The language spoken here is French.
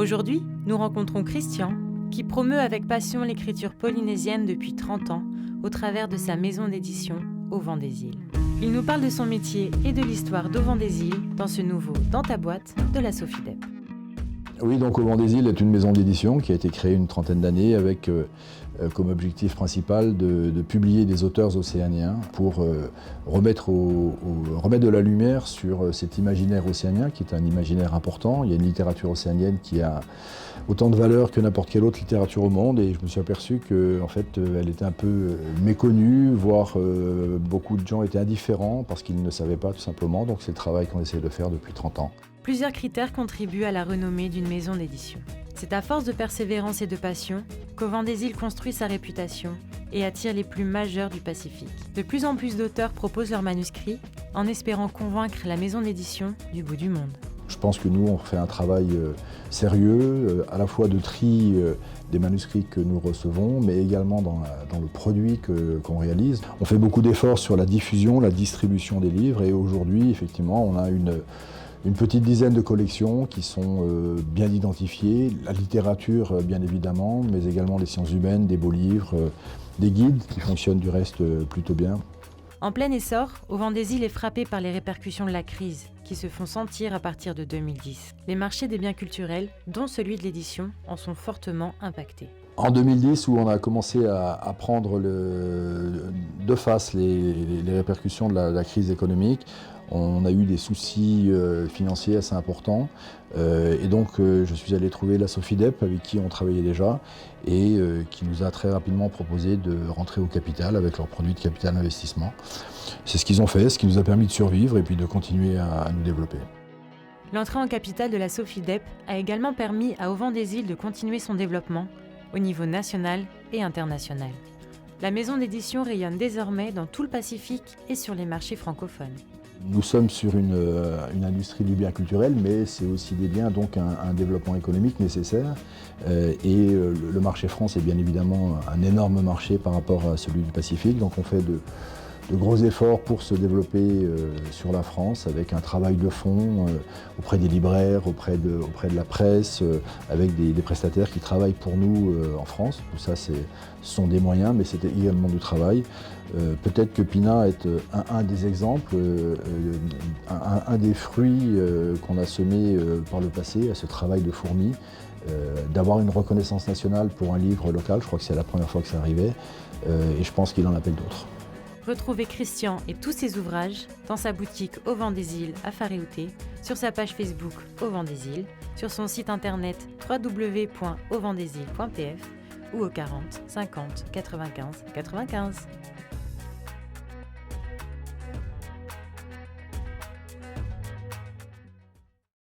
Aujourd'hui, nous rencontrons Christian, qui promeut avec passion l'écriture polynésienne depuis 30 ans au travers de sa maison d'édition Au Vent des Îles. Il nous parle de son métier et de l'histoire d'Au Vent des Îles dans ce nouveau Dans ta boîte de la Sofiedep. Oui, donc Au Vent des Îles est une maison d'édition qui a été créée une trentaine d'années avec comme objectif principal de publier des auteurs océaniens pour remettre de la lumière sur cet imaginaire océanien qui est un imaginaire important. Il y a une littérature océanienne qui a autant de valeur que n'importe quelle autre littérature au monde et je me suis aperçu qu'en fait elle était un peu méconnue, voire beaucoup de gens étaient indifférents parce qu'ils ne savaient pas tout simplement. Donc c'est le travail qu'on essaie de faire depuis 30 ans. Plusieurs critères contribuent à la renommée d'une maison d'édition. C'est à force de persévérance et de passion qu'Au Vent des Îles construit sa réputation et attire les plus majeurs du Pacifique. De plus en plus d'auteurs proposent leurs manuscrits en espérant convaincre la maison d'édition du bout du monde. Je pense que nous, on fait un travail sérieux, à la fois de tri des manuscrits que nous recevons, mais également dans le produit qu'on réalise. On fait beaucoup d'efforts sur la diffusion, la distribution des livres, et aujourd'hui, effectivement, on a une petite dizaine de collections qui sont bien identifiées, la littérature bien évidemment, mais également les sciences humaines, des beaux livres, des guides qui fonctionnent du reste plutôt bien. En plein essor, Au Vent des Îles est frappé par les répercussions de la crise qui se font sentir à partir de 2010. Les marchés des biens culturels, dont celui de l'édition, en sont fortement impactés. En 2010, où on a commencé à prendre de face les répercussions de la crise économique, on a eu des soucis financiers assez importants et donc je suis allé trouver la Sofiedep avec qui on travaillait déjà et qui nous a très rapidement proposé de rentrer au capital avec leurs produits de capital investissement. C'est ce qu'ils ont fait, ce qui nous a permis de survivre et puis de continuer à nous développer. L'entrée en capital de la Sofiedep a également permis à Au Vent des Îles de continuer son développement au niveau national et international. La maison d'édition rayonne désormais dans tout le Pacifique et sur les marchés francophones. Nous sommes sur une industrie du bien culturel, mais c'est aussi des biens, donc un développement économique nécessaire. Et le marché France est bien évidemment un énorme marché par rapport à celui du Pacifique. Donc on fait de gros efforts pour se développer sur la France avec un travail de fond auprès des libraires, auprès de la presse, avec des prestataires qui travaillent pour nous en France. Tout ça, ce sont des moyens, mais c'est également du travail. Peut-être que Pina est un des exemples, un des fruits qu'on a semés par le passé à ce travail de fourmi, d'avoir une reconnaissance nationale pour un livre local. Je crois que c'est la première fois que ça arrivait et je pense qu'il en appelle d'autres. Retrouvez Christian et tous ses ouvrages dans sa boutique Au Vent des Îles à Faréouté, sur sa page Facebook Au Vent des Îles, sur son site internet www.auventdesiles.pf ou au 40 50 95 95.